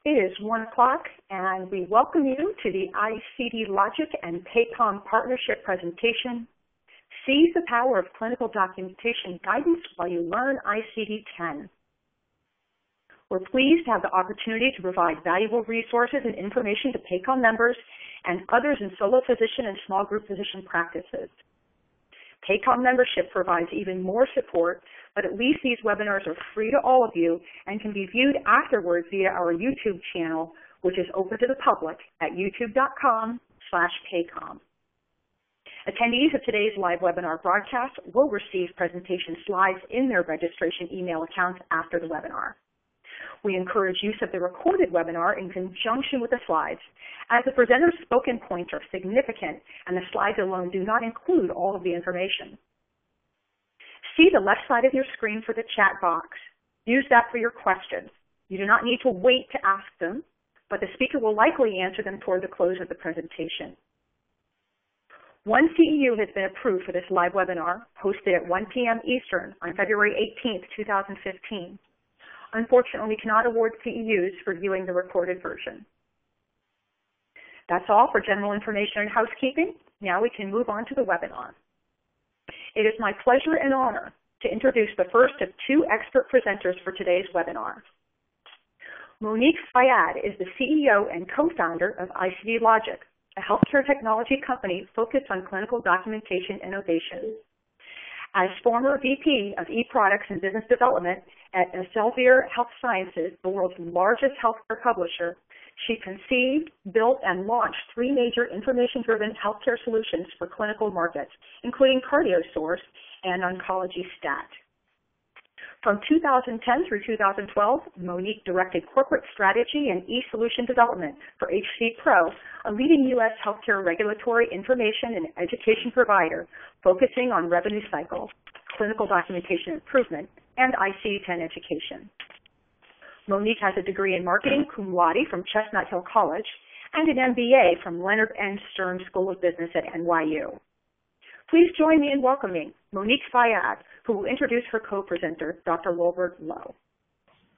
It is 1 o'clock, and we welcome you to the ICD Logic and PACOM Partnership presentation, Seize the Power of Clinical Documentation Guidance While You Learn ICD-10. We're pleased to have the opportunity to provide valuable resources and information to PACOM members and others in solo physician and small group physician practices. PACOM membership provides even more support, but at least these webinars are free to all of you and can be viewed afterwards via our YouTube channel, which is open to the public at youtube.com/PACOM. Attendees of today's live webinar broadcast will receive presentation slides in their registration email accounts after the webinar. We encourage use of the recorded webinar in conjunction with the slides, as the presenter's spoken points are significant and the slides alone do not include all of the information. See the left side of your screen for the chat box. Use that for your questions. You do not need to wait to ask them, but the speaker will likely answer them toward the close of the presentation. One CEU has been approved for this live webinar, hosted at 1 p.m. Eastern on February 18, 2015. Unfortunately, we cannot award CEUs for viewing the recorded version. That's all for general information and housekeeping. Now we can move on to the webinar. It is my pleasure and honor to introduce the first of two expert presenters for today's webinar. Monique Fayad is the CEO and co-founder of ICD Logic, a healthcare technology company focused on clinical documentation innovation. As former VP of e-products and business development at Elsevier Health Sciences, the world's largest healthcare publisher, she conceived, built, and launched three major information-driven healthcare solutions for clinical markets, including CardioSource and Oncology Stat. From 2010 through 2012, Monique directed corporate strategy and e-solution development for HC Pro, a leading U.S. healthcare regulatory information and education provider focusing on revenue cycle, clinical documentation improvement, and ICD-10 education. Monique has a degree in marketing cum laude from Chestnut Hill College and an MBA from Leonard N. Stern School of Business at NYU. Please join me in welcoming Monique Fayad, who will introduce her co-presenter, Dr. Wilbur Lowe.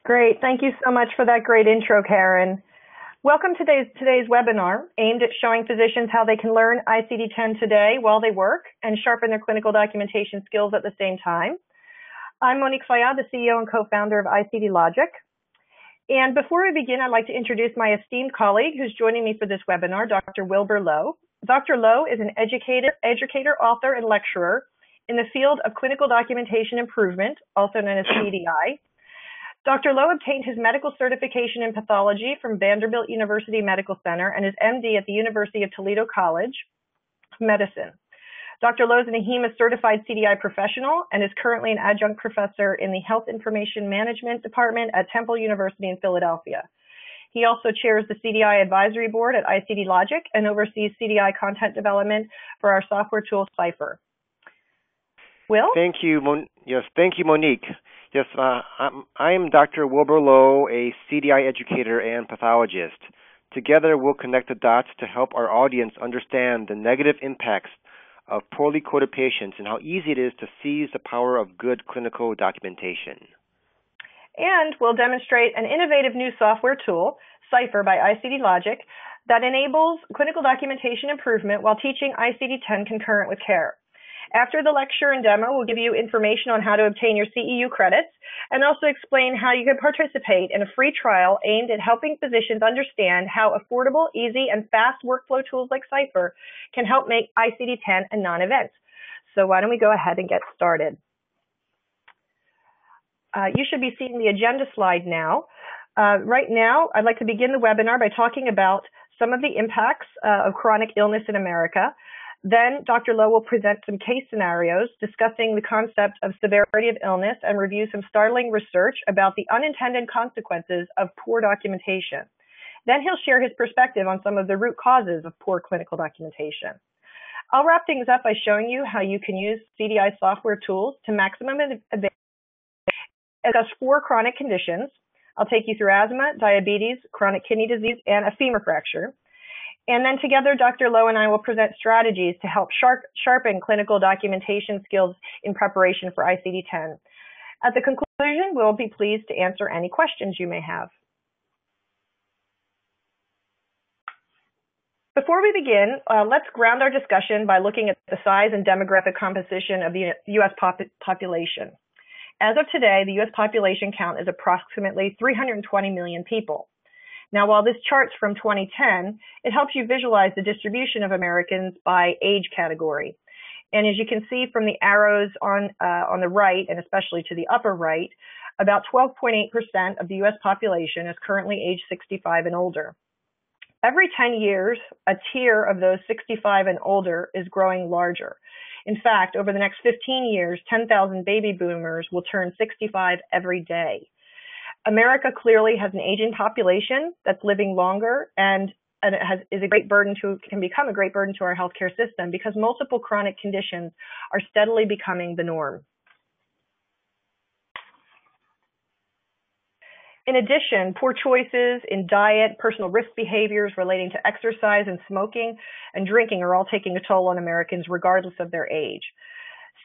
Great. Thank you so much for that great intro, Karen. Welcome to today's webinar aimed at showing physicians how they can learn ICD-10 today while they work and sharpen their clinical documentation skills at the same time. I'm Monique Fayad, the CEO and co-founder of ICD Logic. And before we begin, I'd like to introduce my esteemed colleague who's joining me for this webinar, Dr. Wilbur Lowe. Dr. Lowe is an educator, author, and lecturer in the field of clinical documentation improvement, also known as CDI. Dr. Lowe obtained his medical certification in pathology from Vanderbilt University Medical Center and his MD at the University of Toledo College of Medicine. Dr. Lowe is an AHIMA certified CDI professional and is currently an adjunct professor in the Health Information Management Department at Temple University in Philadelphia. He also chairs the CDI Advisory Board at ICD Logic and oversees CDI content development for our software tool, Cipher. Will? Thank you, thank you, Monique. Yes, I am Dr. Wilbur Lowe, a CDI educator and pathologist. Together, we'll connect the dots to help our audience understand the negative impacts of poorly coded patients and how easy it is to seize the power of good clinical documentation. And we'll demonstrate an innovative new software tool, Cipher by ICD Logic, that enables clinical documentation improvement while teaching ICD-10 concurrent with care. After the lecture and demo, we'll give you information on how to obtain your CEU credits and also explain how you can participate in a free trial aimed at helping physicians understand how affordable, easy, and fast workflow tools like Cipher can help make ICD-10 a non-event. So why don't we go ahead and get started? You should be seeing the agenda slide now. Right now, I'd like to begin the webinar by talking about some of the impacts of chronic illness in America. Then Dr. Lowe will present some case scenarios discussing the concept of severity of illness and review some startling research about the unintended consequences of poor documentation. Then he'll share his perspective on some of the root causes of poor clinical documentation. I'll wrap things up by showing you how you can use CDI software tools to maximum advantage. Discuss 4 chronic conditions. I'll take you through asthma, diabetes, chronic kidney disease, and a femur fracture. And then together, Dr. Lowe and I will present strategies to help sharpen clinical documentation skills in preparation for ICD-10. At the conclusion, we'll be pleased to answer any questions you may have. Before we begin, let's ground our discussion by looking at the size and demographic composition of the U.S. population. As of today, the U.S. population count is approximately 320 million people. Now, while this chart's from 2010, it helps you visualize the distribution of Americans by age category. And as you can see from the arrows on the right, and especially to the upper right, about 12.8% of the U.S. population is currently age 65 and older. Every 10 years, a tier of those 65 and older is growing larger. In fact, over the next 15 years, 10,000 baby boomers will turn 65 every day. America clearly has an aging population that's living longer, and it can become a great burden to our healthcare system because multiple chronic conditions are steadily becoming the norm. In addition, poor choices in diet, personal risk behaviors relating to exercise and smoking and drinking are all taking a toll on Americans regardless of their age.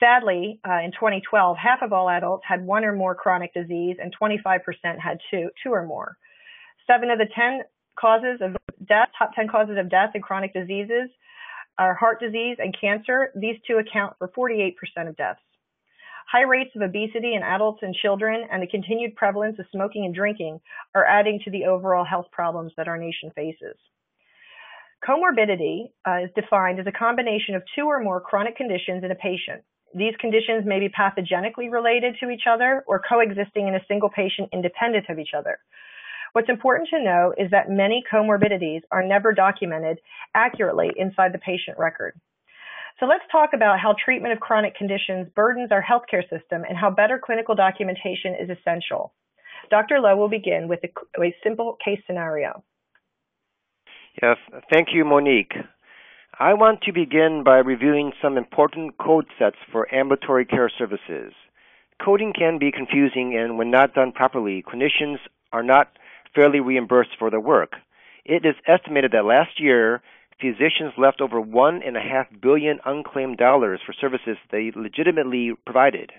Sadly, in 2012, half of all adults had one or more chronic disease and 25% had two or more. 7 of the 10 causes of death, top 10 causes of death in chronic diseases are heart disease and cancer. These two account for 48% of deaths. High rates of obesity in adults and children and the continued prevalence of smoking and drinking are adding to the overall health problems that our nation faces. Comorbidity is defined as a combination of 2 or more chronic conditions in a patient. These conditions may be pathogenically related to each other or coexisting in a single patient independent of each other. What's important to know is that many comorbidities are never documented accurately inside the patient record. So let's talk about how treatment of chronic conditions burdens our healthcare system and how better clinical documentation is essential. Dr. Lowe will begin with a simple case scenario. Yes, thank you, Monique. I want to begin by reviewing some important code sets for ambulatory care services. Coding can be confusing, and when not done properly, clinicians are not fairly reimbursed for their work. It is estimated that last year, physicians left over $1.5 billion unclaimed dollars for services they legitimately provided.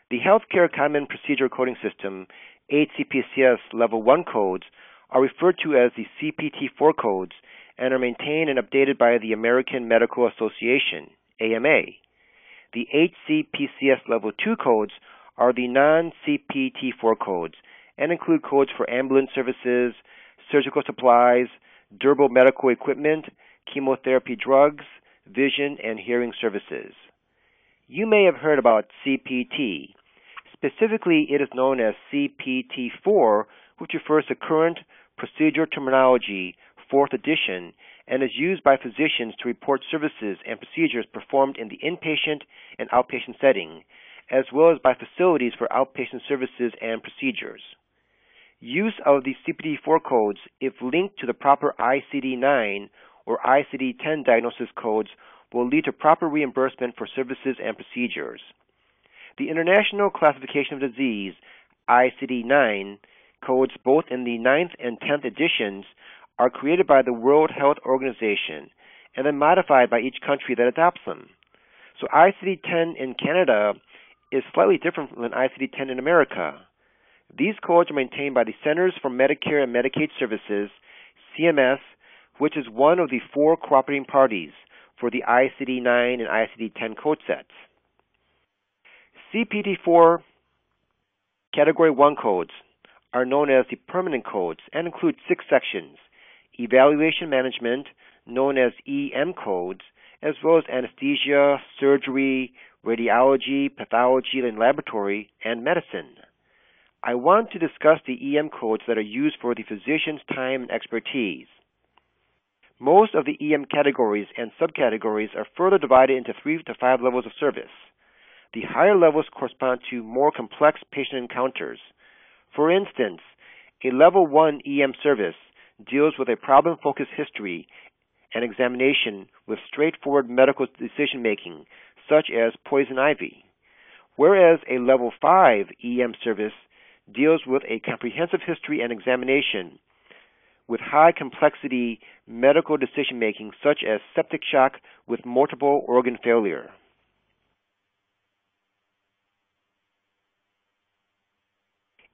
The Healthcare Common Procedure Coding System, HCPCS Level 1 codes, are referred to as the CPT-4 codes and are maintained and updated by the American Medical Association, AMA. The HCPCS Level 2 codes are the non-CPT-4 codes and include codes for ambulance services, surgical supplies, durable medical equipment, chemotherapy drugs, vision, and hearing services. You may have heard about CPT. Specifically, it is known as CPT-4, which refers to Current Procedure Terminology, 4th edition, and is used by physicians to report services and procedures performed in the inpatient and outpatient setting, as well as by facilities for outpatient services and procedures. Use of the CPT-4 codes, if linked to the proper ICD-9 or ICD-10 diagnosis codes, will lead to proper reimbursement for services and procedures. The International Classification of Disease, ICD-9, codes both in the 9th and 10th editions are created by the World Health Organization and then modified by each country that adopts them. So ICD-10 in Canada is slightly different than ICD-10 in America. These codes are maintained by the Centers for Medicare and Medicaid Services, CMS, which is one of the 4 cooperating parties for the ICD-9 and ICD-10 code sets. CPT-4 Category 1 codes are known as the permanent codes and include 6 sections: evaluation management, known as EM codes, as well as anesthesia, surgery, radiology, pathology and laboratory, and medicine. I want to discuss the EM codes that are used for the physician's time and expertise. Most of the EM categories and subcategories are further divided into 3 to 5 levels of service. The higher levels correspond to more complex patient encounters. For instance, a Level 1 EM service deals with a problem-focused history and examination with straightforward medical decision-making, such as poison ivy, whereas a Level 5 EM service deals with a comprehensive history and examination with high complexity medical decision-making, such as septic shock with multiple organ failure.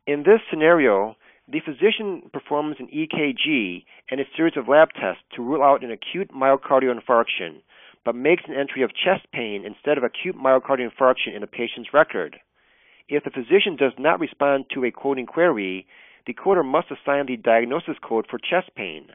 In this scenario, The physician performs an EKG and a series of lab tests to rule out an acute myocardial infarction, but makes an entry of chest pain instead of acute myocardial infarction in the patient's record. If the physician does not respond to a coding query, the coder must assign the diagnosis code for chest pain.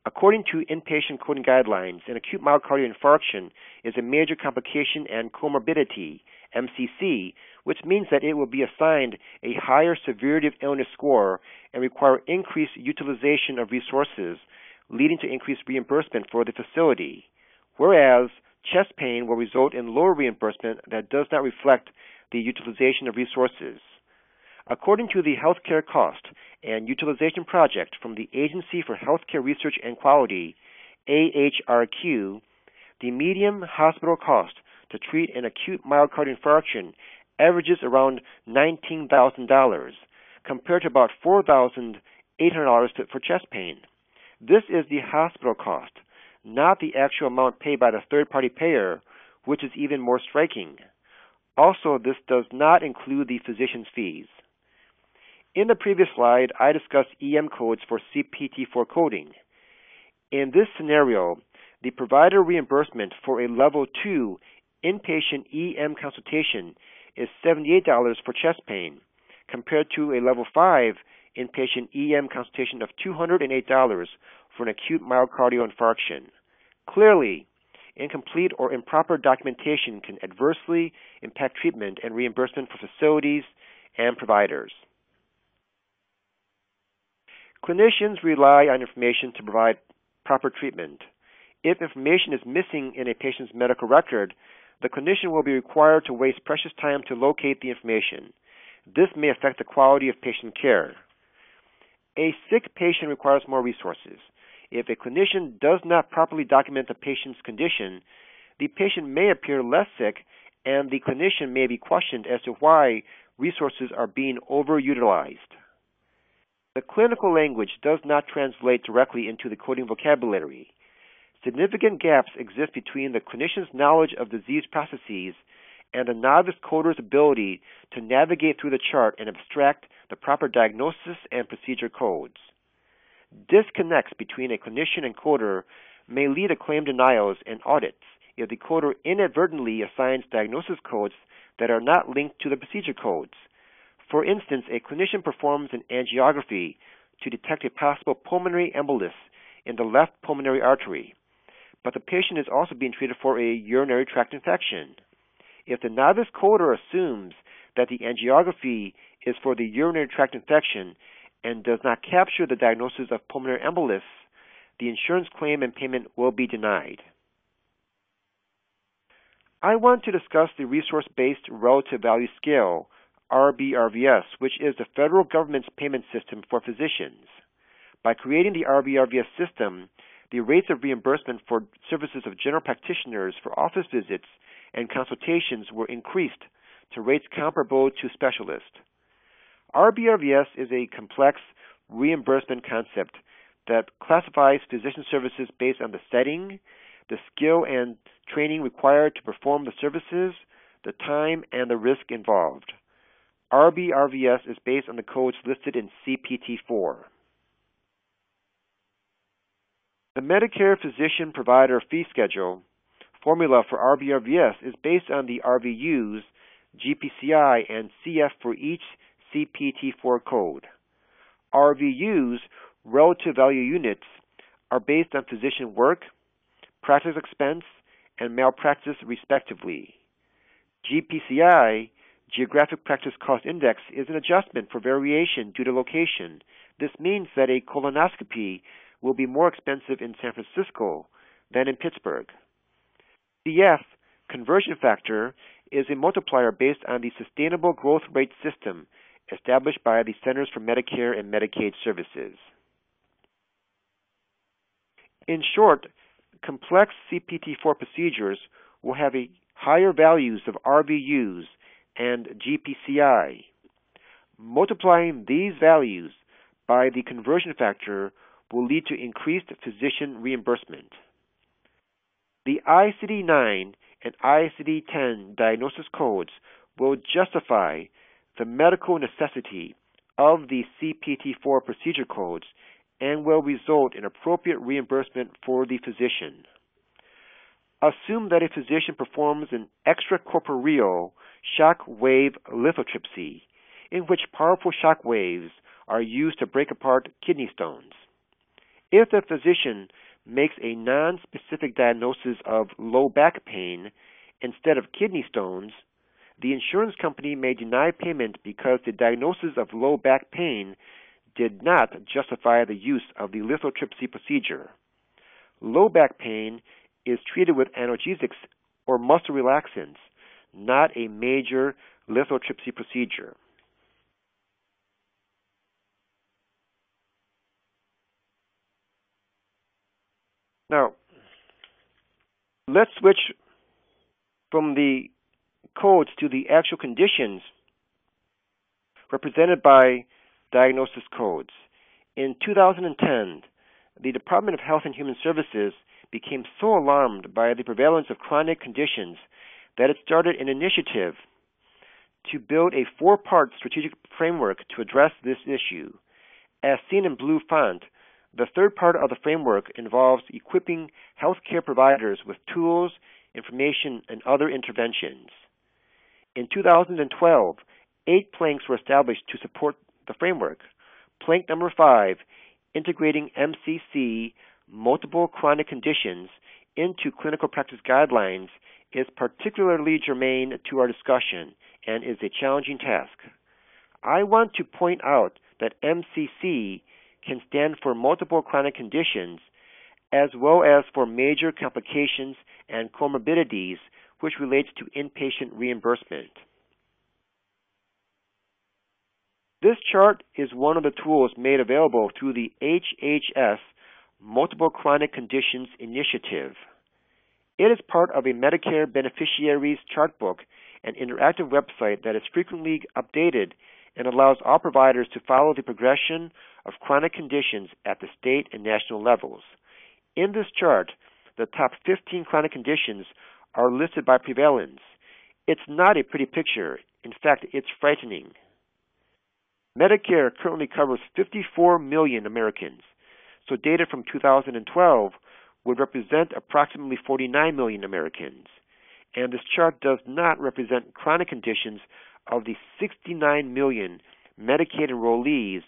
According to inpatient coding guidelines, an acute myocardial infarction is a major complication and comorbidity, MCC, which means that it will be assigned a higher severity of illness score and require increased utilization of resources, leading to increased reimbursement for the facility, whereas chest pain will result in lower reimbursement that does not reflect the utilization of resources. According to the Healthcare Cost and Utilization Project from the Agency for Healthcare Research and Quality, AHRQ, the median hospital cost to treat an acute myocardial infarction averages around $19,000, compared to about $4,800 for chest pain. This is the hospital cost, not the actual amount paid by the third-party payer, which is even more striking. Also, this does not include the physician's fees. In the previous slide, I discussed EM codes for CPT-4 coding. In this scenario, the provider reimbursement for a Level 2 inpatient EM consultation is $78 for chest pain, compared to a Level 5 inpatient EM consultation of $208 for an acute myocardial infarction. Clearly, incomplete or improper documentation can adversely impact treatment and reimbursement for facilities and providers. Clinicians rely on information to provide proper treatment. If information is missing in a patient's medical record, the clinician will be required to waste precious time to locate the information. This may affect the quality of patient care. A sick patient requires more resources. If a clinician does not properly document the patient's condition, the patient may appear less sick, and the clinician may be questioned as to why resources are being overutilized. The clinical language does not translate directly into the coding vocabulary. Significant gaps exist between the clinician's knowledge of disease processes and the novice coder's ability to navigate through the chart and abstract the proper diagnosis and procedure codes. Disconnects between a clinician and coder may lead to claim denials and audits if the coder inadvertently assigns diagnosis codes that are not linked to the procedure codes. For instance, a clinician performs an angiography to detect a possible pulmonary embolus in the left pulmonary artery, but the patient is also being treated for a urinary tract infection. If the novice coder assumes that the angiography is for the urinary tract infection and does not capture the diagnosis of pulmonary embolus, the insurance claim and payment will be denied. I want to discuss the Resource-Based Relative Value Scale, RBRVS, which is the federal government's payment system for physicians. By creating the RBRVS system, the rates of reimbursement for services of general practitioners for office visits and consultations were increased to rates comparable to specialists. RBRVS is a complex reimbursement concept that classifies physician services based on the setting, the skill and training required to perform the services, the time, and the risk involved. RBRVS is based on the codes listed in CPT-4. The Medicare Physician Provider Fee Schedule formula for RBRVS is based on the RVUs, GPCI, and CF for each CPT-4 code. RVUs, relative value units, are based on physician work, practice expense, and malpractice respectively. GPCI, Geographic Practice Cost Index, is an adjustment for variation due to location. This means that a colonoscopy will be more expensive in San Francisco than in Pittsburgh. CF, Conversion Factor, is a multiplier based on the Sustainable Growth Rate System established by the Centers for Medicare and Medicaid Services. In short, complex CPT-4 procedures will have higher values of RVUs and GPCI. Multiplying these values by the conversion factor will lead to increased physician reimbursement. The ICD-9 and ICD-10 diagnosis codes will justify the medical necessity of the CPT-4 procedure codes and will result in appropriate reimbursement for the physician. Assume that a physician performs an extracorporeal shock wave lithotripsy, in which powerful shock waves are used to break apart kidney stones. If the physician makes a non-specific diagnosis of low back pain instead of kidney stones, the insurance company may deny payment because the diagnosis of low back pain did not justify the use of the lithotripsy procedure. Low back pain is treated with analgesics or muscle relaxants, not a major lithotripsy procedure. Now, let's switch from the codes to the actual conditions represented by diagnosis codes. In 2010, the Department of Health and Human Services became so alarmed by the prevalence of chronic conditions that it started an initiative to build a 4-part strategic framework to address this issue. As seen in blue font, the third part of the framework involves equipping healthcare providers with tools, information, and other interventions. In 2012, 8 planks were established to support the framework. Plank number 5, integrating MCC, multiple chronic conditions, into clinical practice guidelines, is particularly germane to our discussion and is a challenging task. I want to point out that MCC can stand for multiple chronic conditions as well as for major complications and comorbidities, which relates to inpatient reimbursement. This chart is one of the tools made available through the HHS Multiple Chronic Conditions Initiative. It is part of a Medicare beneficiaries chart book, an interactive website that is frequently updated and allows all providers to follow the progression of chronic conditions at the state and national levels. In this chart, the top 15 chronic conditions are listed by prevalence. It's not a pretty picture. In fact, it's frightening. Medicare currently covers 54 million Americans, so data from 2012 would represent approximately 49 million Americans. And this chart does not represent chronic conditions of the 69 million Medicaid enrollees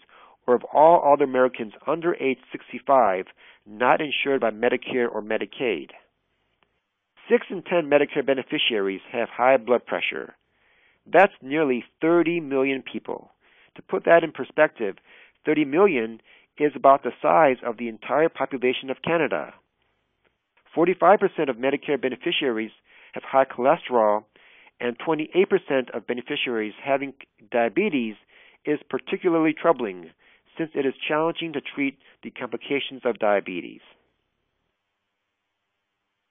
or of all other Americans under age 65 not insured by Medicare or Medicaid. 6 in 10 Medicare beneficiaries have high blood pressure. That's nearly 30 million people. To put that in perspective, 30 million is about the size of the entire population of Canada. 45% of Medicare beneficiaries have high cholesterol, and 28% of beneficiaries having diabetes is particularly troubling, since it is challenging to treat the complications of diabetes.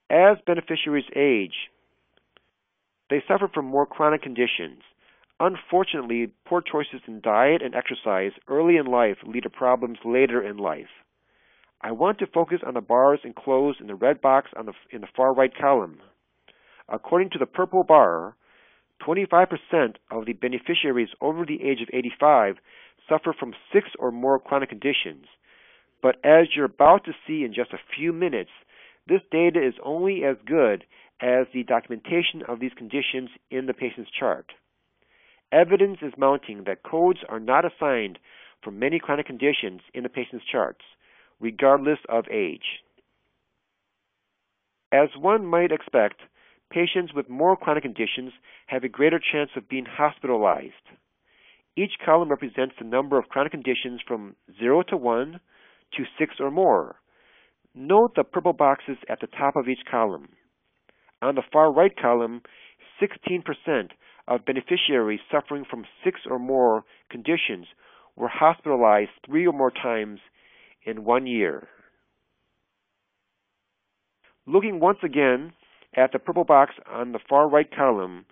As beneficiaries age, they suffer from more chronic conditions. Unfortunately, poor choices in diet and exercise early in life lead to problems later in life. I want to focus on the bars enclosed in the red box in the far right column. According to the purple bar, 25% of the beneficiaries over the age of 85 suffer from 6 or more chronic conditions. But as you're about to see in just a few minutes, this data is only as good as the documentation of these conditions in the patient's chart. Evidence is mounting that codes are not assigned for many chronic conditions in the patient's charts, regardless of age. As one might expect, patients with more chronic conditions have a greater chance of being hospitalized. Each column represents the number of chronic conditions from 0 to 1 to 6 or more. Note the purple boxes at the top of each column. On the far right column, 16% of beneficiaries suffering from 6 or more conditions were hospitalized 3 or more times in 1 year. Looking once again at the purple box on the far right column,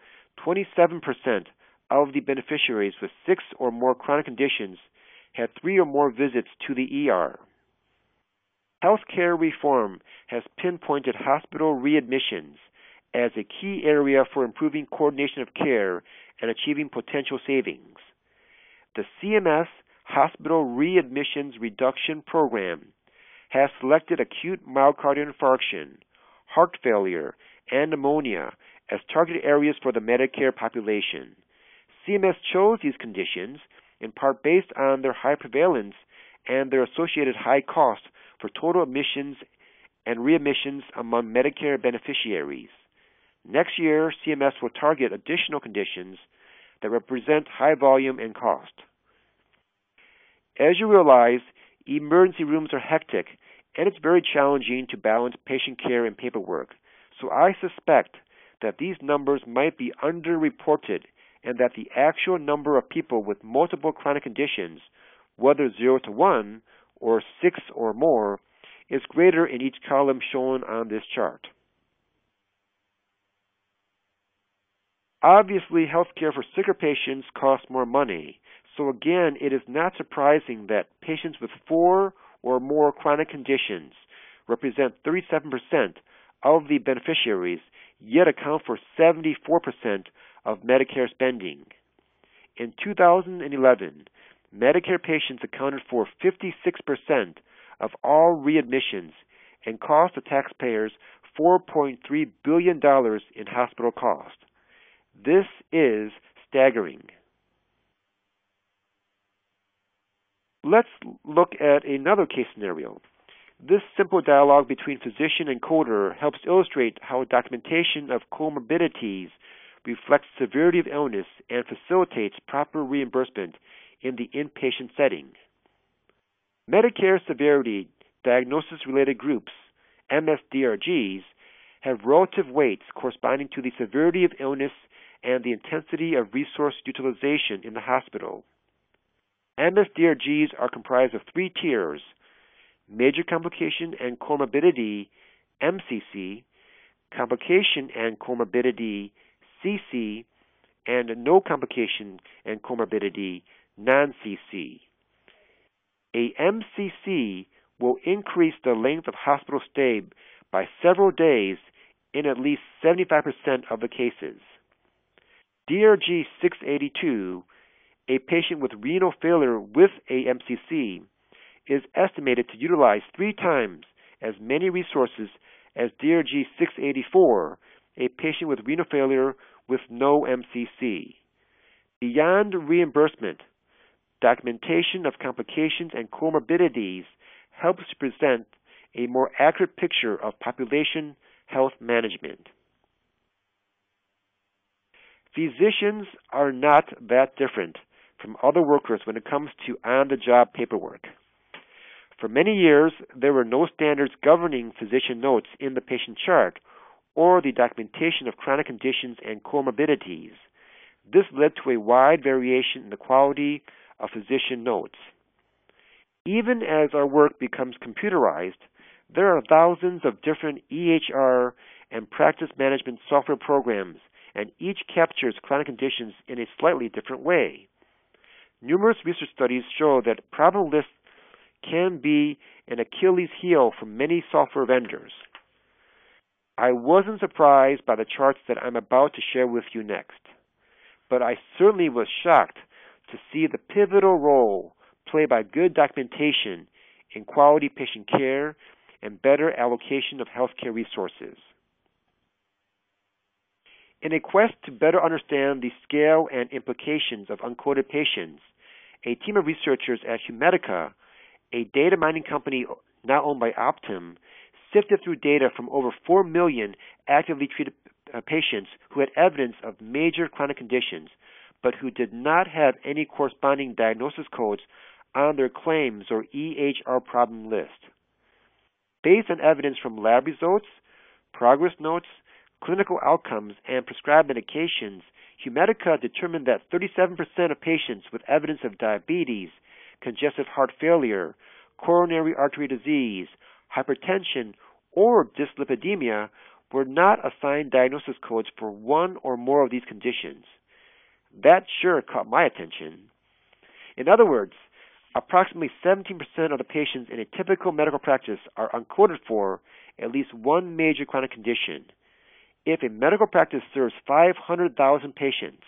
27% of the beneficiaries with 6 or more chronic conditions had 3 or more visits to the ER. Healthcare reform has pinpointed hospital readmissions as a key area for improving coordination of care and achieving potential savings. the CMS Hospital Readmissions Reduction Program has selected acute myocardial infarction, heart failure, and pneumonia as target areas for the Medicare population. CMS chose these conditions in part based on their high prevalence and their associated high cost for total admissions and readmissions among Medicare beneficiaries. Next year, CMS will target additional conditions that represent high volume and cost. As you realize, emergency rooms are hectic, and it's very challenging to balance patient care and paperwork. So I suspect that these numbers might be underreported and that the actual number of people with multiple chronic conditions, whether 0 to 1 or 6 or more, is greater in each column shown on this chart. Obviously, healthcare for sicker patients costs more money, so again, it is not surprising that patients with 4 or more chronic conditions represent 37% of the beneficiaries, yet account for 74% of Medicare spending. In 2011, Medicare patients accounted for 56% of all readmissions and cost the taxpayers $4.3 billion in hospital cost. This is staggering. Let's look at another case scenario. This simple dialogue between physician and coder helps illustrate how documentation of comorbidities reflects severity of illness and facilitates proper reimbursement in the inpatient setting. Medicare Severity Diagnosis-Related Groups, MSDRGs, have relative weights corresponding to the severity of illness and the intensity of resource utilization in the hospital. MSDRGs are comprised of 3 tiers: Major Complication and Comorbidity, MCC, Complication and Comorbidity, CC, and No Complication and Comorbidity, non-CC. A MCC will increase the length of hospital stay by several days in at least 75% of the cases. DRG 682, a patient with renal failure with a MCC, is estimated to utilize 3 times as many resources as DRG 684, a patient with renal failure with no MCC. Beyond reimbursement, documentation of complications and comorbidities helps to present a more accurate picture of population health management. Physicians are not that different from other workers when it comes to on-the-job paperwork. For many years, there were no standards governing physician notes in the patient chart or the documentation of chronic conditions and comorbidities. This led to a wide variation in the quality of physician notes. Even as our work becomes computerized, there are thousands of different EHR and practice management software programs, and each captures chronic conditions in a slightly different way. Numerous research studies show that problem lists can be an Achilles heel for many software vendors. I wasn't surprised by the charts that I'm about to share with you next, but I certainly was shocked to see the pivotal role played by good documentation in quality patient care and better allocation of healthcare resources. In a quest to better understand the scale and implications of uncoded patients, a team of researchers at Humedica, a data mining company now owned by Optum, sifted through data from over 4 million actively treated patients who had evidence of major chronic conditions, but who did not have any corresponding diagnosis codes on their claims or EHR problem list. Based on evidence from lab results, progress notes, clinical outcomes, and prescribed medications, Humedica determined that 37% of patients with evidence of diabetes, congestive heart failure, coronary artery disease, hypertension, or dyslipidemia were not assigned diagnosis codes for one or more of these conditions. That sure caught my attention. In other words, approximately 17% of the patients in a typical medical practice are uncoded for at least one major chronic condition. If a medical practice serves 500,000 patients,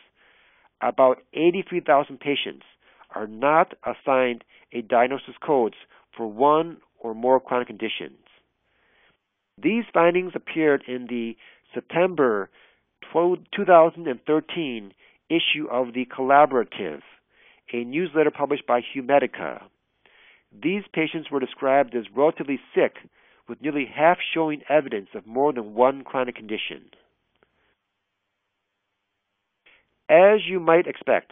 about 83,000 patients are not assigned a diagnosis codes for one or more chronic conditions. These findings appeared in the September 2013 issue of The Collaborative, a newsletter published by Humedica. These patients were described as relatively sick, with nearly half showing evidence of more than one chronic condition. As you might expect,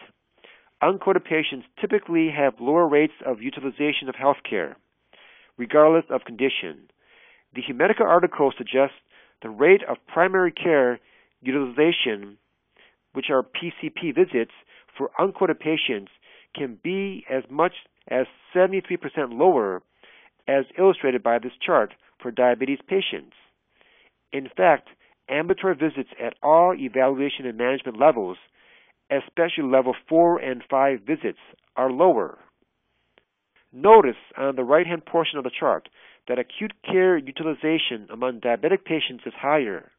uncoded patients typically have lower rates of utilization of health care, regardless of condition. The Humedica article suggests the rate of primary care utilization, which are PCP visits, for uncoded patients can be as much as 73% lower, as illustrated by this chart, for diabetes patients. In fact, ambulatory visits at all evaluation and management levels, especially level 4 and 5 visits, are lower. Notice on the right-hand portion of the chart that acute care utilization among diabetic patients is higher.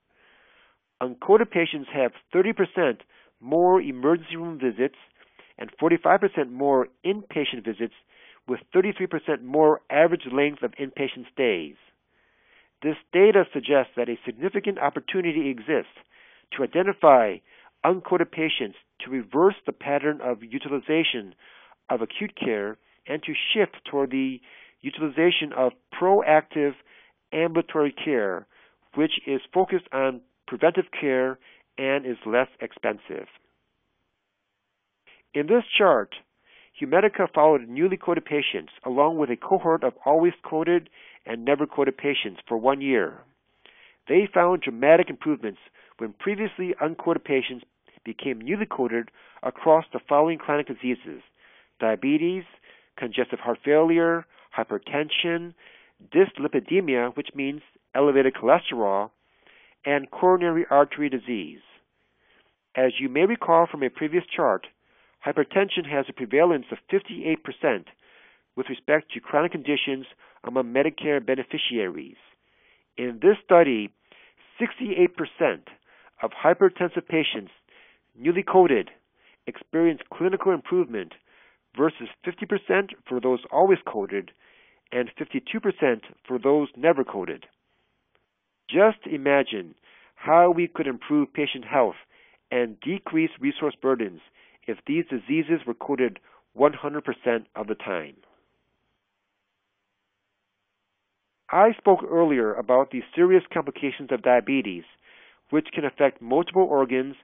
Uncoded patients have 30% more emergency room visits and 45% more inpatient visits, with 33% more average length of inpatient stays. This data suggests that a significant opportunity exists to identify uncoded patients to reverse the pattern of utilization of acute care and to shift toward the utilization of proactive ambulatory care, which is focused on preventive care and is less expensive. In this chart, Humedica followed newly coded patients along with a cohort of always coded and never coded patients for 1 year. They found dramatic improvements when previously uncoded patients became newly coded across the following chronic diseases: diabetes, congestive heart failure, hypertension, dyslipidemia, which means elevated cholesterol, and coronary artery disease. As you may recall from a previous chart, hypertension has a prevalence of 58% with respect to chronic conditions among Medicare beneficiaries. In this study, 68% of hypertensive patients newly coded experienced clinical improvement versus 50% for those always coded and 52% for those never coded. Just imagine how we could improve patient health and decrease resource burdens if these diseases were coded 100% of the time. I spoke earlier about the serious complications of diabetes, which can affect multiple organs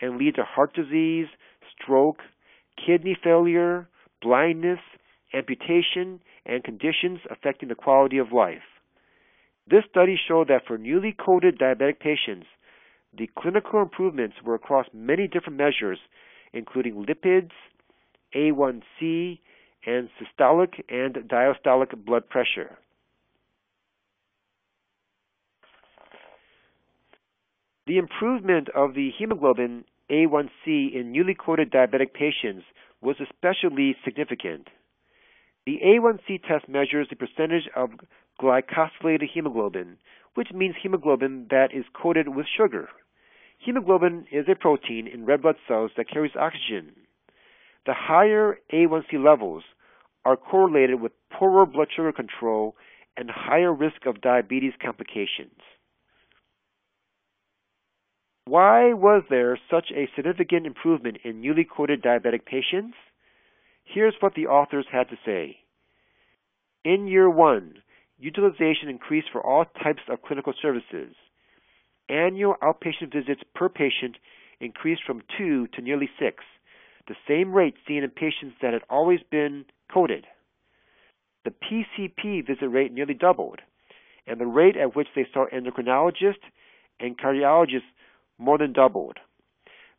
and lead to heart disease, stroke, kidney failure, blindness, amputation, and conditions affecting the quality of life. This study showed that for newly coded diabetic patients, the clinical improvements were across many different measures, including lipids, A1C, and systolic and diastolic blood pressure. The improvement of the hemoglobin A1C in newly coded diabetic patients was especially significant. The A1C test measures the percentage of glycosylated hemoglobin, which means hemoglobin that is coated with sugar. Hemoglobin is a protein in red blood cells that carries oxygen. The higher A1C levels are correlated with poorer blood sugar control and higher risk of diabetes complications. Why was there such a significant improvement in newly coded diabetic patients? Here's what the authors had to say. In year 1, utilization increased for all types of clinical services. Annual outpatient visits per patient increased from 2 to nearly 6, the same rate seen in patients that had always been coded. The PCP visit rate nearly doubled, and the rate at which they saw endocrinologists and cardiologists more than doubled.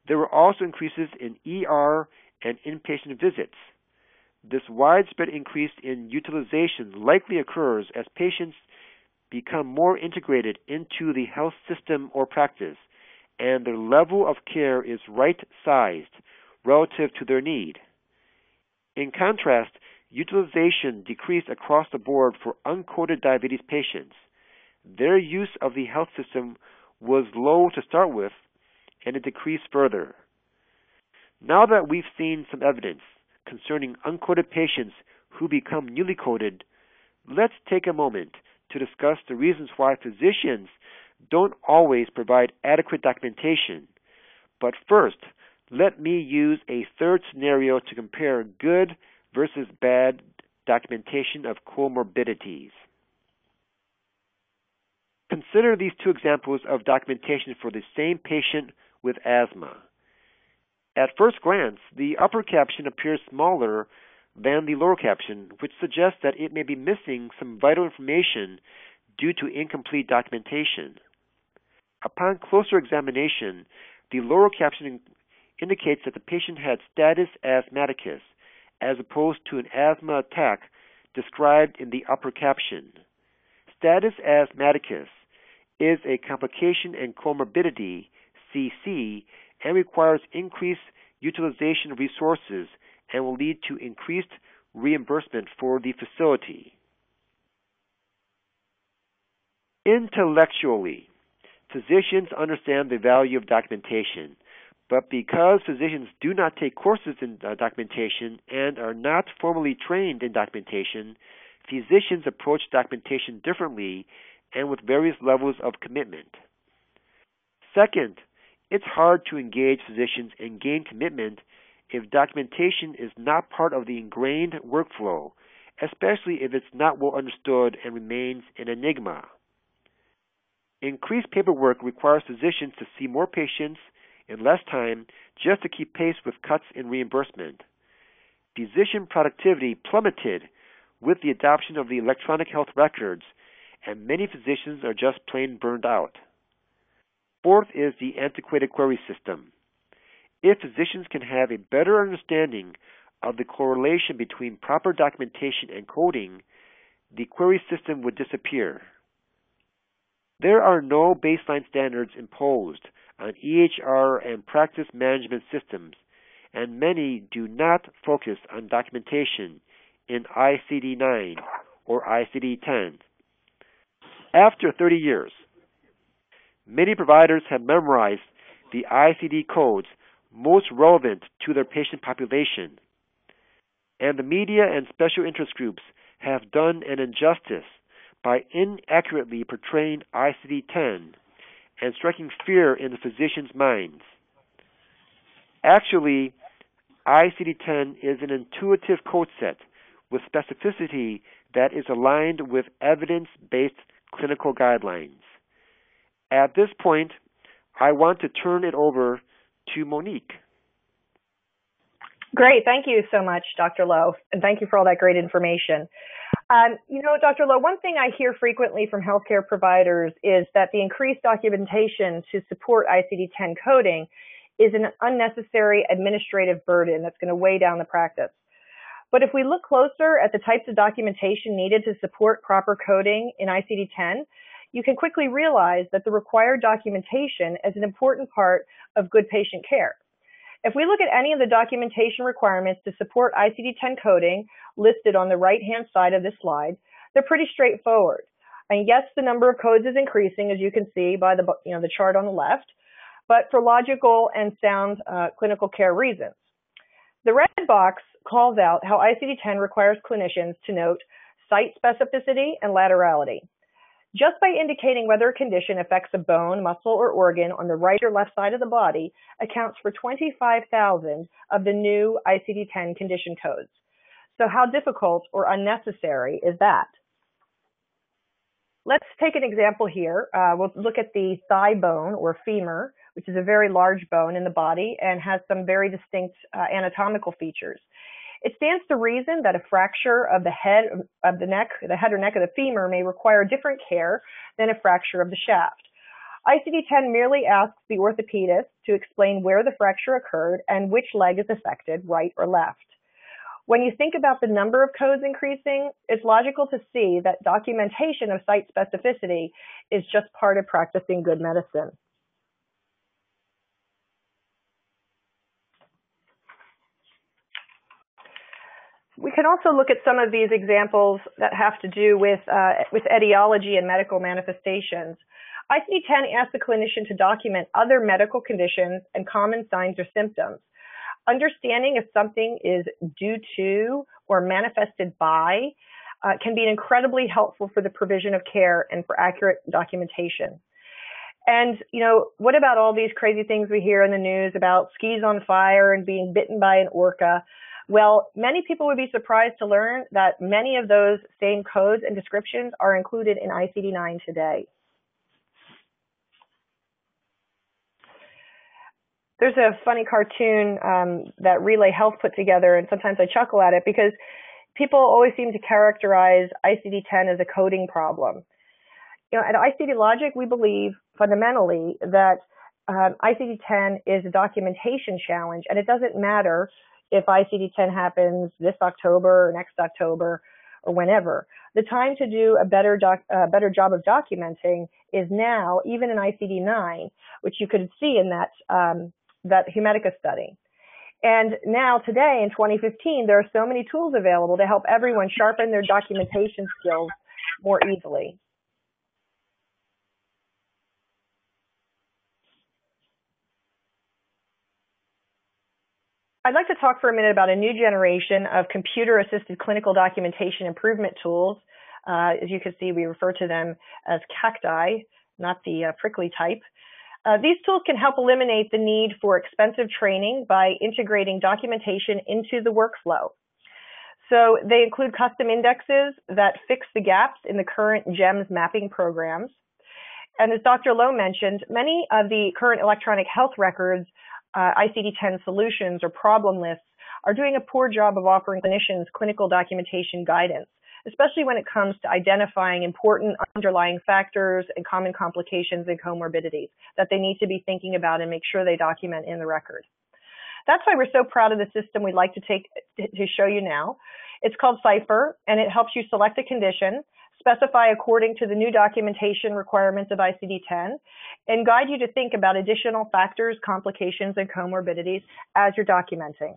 There were also increases in ER and inpatient visits. This widespread increase in utilization likely occurs as patients become more integrated into the health system or practice, and their level of care is right-sized relative to their need. In contrast, utilization decreased across the board for uncoded diabetes patients. Their use of the health system was low to start with, and it decreased further. Now that we've seen some evidence concerning uncoded patients who become newly coded, let's take a moment to discuss the reasons why physicians don't always provide adequate documentation. But first, let me use a third scenario to compare good versus bad documentation of comorbidities. Consider these two examples of documentation for the same patient with asthma. At first glance, the upper caption appears smaller than the lower caption, which suggests that it may be missing some vital information due to incomplete documentation. Upon closer examination, the lower caption indicates that the patient had status asthmaticus, as opposed to an asthma attack described in the upper caption. Status asthmaticus is a complication and comorbidity, CC, and requires increased utilization of resources and will lead to increased reimbursement for the facility. Intellectually, physicians understand the value of documentation, but because physicians do not take courses in documentation and are not formally trained in documentation, physicians approach documentation differently and with various levels of commitment. Second, it's hard to engage physicians and gain commitment if documentation is not part of the ingrained workflow, especially if it's not well understood and remains an enigma. Increased paperwork requires physicians to see more patients in less time just to keep pace with cuts in reimbursement. Physician productivity plummeted with the adoption of the electronic health records, and many physicians are just plain burned out. Fourth is the antiquated query system. If physicians can have a better understanding of the correlation between proper documentation and coding, the query system would disappear. There are no baseline standards imposed on EHR and practice management systems, and many do not focus on documentation in ICD-9 or ICD-10. After 30 years, many providers have memorized the ICD codes most relevant to their patient population, and the media and special interest groups have done an injustice by inaccurately portraying ICD-10 and striking fear in the physicians' minds. Actually, ICD-10 is an intuitive code set with specificity that is aligned with evidence-based clinical guidelines. At this point, I want to turn it over to Monique. Great. Thank you so much, Dr. Lowe, and thank you for all that great information. Dr. Lowe, one thing I hear frequently from healthcare providers is that the increased documentation to support ICD-10 coding is an unnecessary administrative burden that's going to weigh down the practice. But if we look closer at the types of documentation needed to support proper coding in ICD-10, you can quickly realize that the required documentation is an important part of good patient care. If we look at any of the documentation requirements to support ICD-10 coding listed on the right-hand side of this slide, they're pretty straightforward. And yes, the number of codes is increasing, as you can see by the chart on the left, but for logical and sound clinical care reasons. The red box calls out how ICD-10 requires clinicians to note site specificity and laterality. Just by indicating whether a condition affects a bone, muscle, or organ on the right or left side of the body accounts for 25,000 of the new ICD-10 condition codes. So how difficult or unnecessary is that? Let's take an example here. We'll look at the thigh bone or femur, which is a very large bone in the body and has some very distinct anatomical features. It stands to reason that a fracture of the head or neck of the femur may require different care than a fracture of the shaft. ICD-10 merely asks the orthopedist to explain where the fracture occurred and which leg is affected, right or left. When you think about the number of codes increasing, it's logical to see that documentation of site specificity is just part of practicing good medicine. We can also look at some of these examples that have to do with etiology and medical manifestations. ICD-10 asks the clinician to document other medical conditions and common signs or symptoms. Understanding if something is due to or manifested by can be incredibly helpful for the provision of care and for accurate documentation. And, what about all these crazy things we hear in the news about skis on fire and being bitten by an orca? Well, many people would be surprised to learn that many of those same codes and descriptions are included in ICD-10 today. There's a funny cartoon that Relay Health put together, and sometimes I chuckle at it because people always seem to characterize ICD-10 as a coding problem. At ICD Logic, we believe fundamentally that ICD-10 is a documentation challenge, and it doesn't matter if ICD-10 happens this October or next October or whenever. The time to do a better job of documenting is now, even in ICD-9, which you could see in that Humedica study. And now, today, in 2015, there are so many tools available to help everyone sharpen their documentation skills more easily. I'd like to talk for a minute about a new generation of computer-assisted clinical documentation improvement tools. As you can see, we refer to them as cacti, not the prickly type. These tools can help eliminate the need for expensive training by integrating documentation into the workflow. So they include custom indexes that fix the gaps in the current GEMS mapping programs. And as Dr. Lowe mentioned, many of the current electronic health records ICD-10 solutions or problem lists are doing a poor job of offering clinicians clinical documentation guidance, especially when it comes to identifying important underlying factors and common complications and comorbidities that they need to be thinking about and make sure they document in the record. That's why we're so proud of the system we'd like to show you now. It's called Cipher, and it helps you select a condition, specify according to the new documentation requirements of ICD-10, and guide you to think about additional factors, complications, and comorbidities as you're documenting.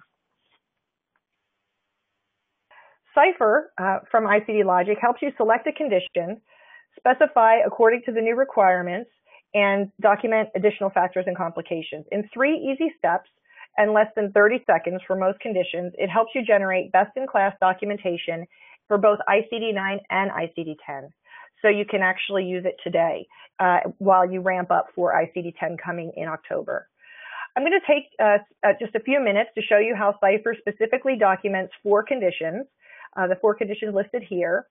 Cipher from ICD Logic helps you select a condition, specify according to the new requirements, and document additional factors and complications. In 3 easy steps and less than 30 seconds for most conditions, it helps you generate best-in-class documentation for both ICD-9 and ICD-10. So you can actually use it today while you ramp up for ICD-10 coming in October. I'm going to take just a few minutes to show you how Cipher specifically documents 4 conditions, the 4 conditions listed here.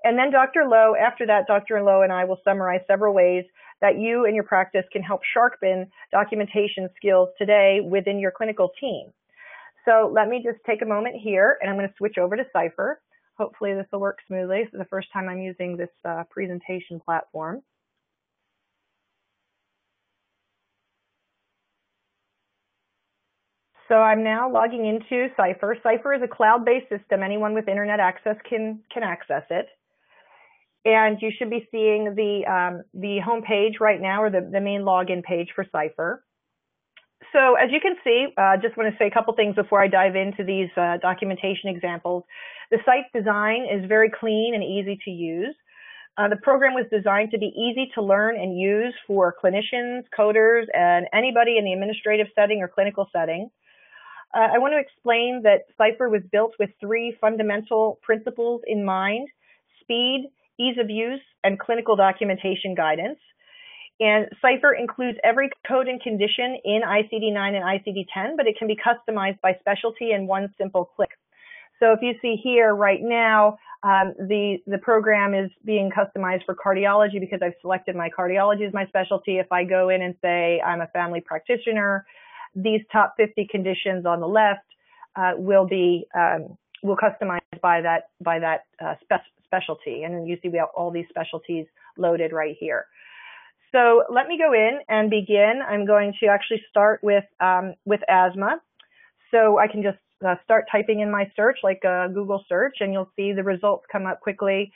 And then Dr. Lowe, after that, Dr. Lowe and I will summarize several ways that you and your practice can help sharpen documentation skills today within your clinical team. So let me just take a moment here, and I'm going to switch over to Cipher. Hopefully this will work smoothly. This is the first time I'm using this presentation platform. So I'm now logging into Cipher. Cipher is a cloud-based system. Anyone with internet access can access it. And you should be seeing the home page right now, or the main login page for Cipher. So as you can see, just want to say a couple things before I dive into these documentation examples. The site design is very clean and easy to use. The program was designed to be easy to learn and use for clinicians, coders, and anybody in the administrative setting or clinical setting. I want to explain that Cipher was built with 3 fundamental principles in mind: speed, ease of use, and clinical documentation guidance. And Cipher includes every code and condition in ICD-9 and ICD-10, but it can be customized by specialty in one simple click. So if you see here right now, the program is being customized for cardiology because I've selected my cardiology as my specialty. If I go in and say I'm a family practitioner, these top 50 conditions on the left will customize by that specialty. And you see we have all these specialties loaded right here. So let me go in and begin. I'm going to actually start with asthma. So I can just start typing in my search, like a Google search, and you'll see the results come up quickly.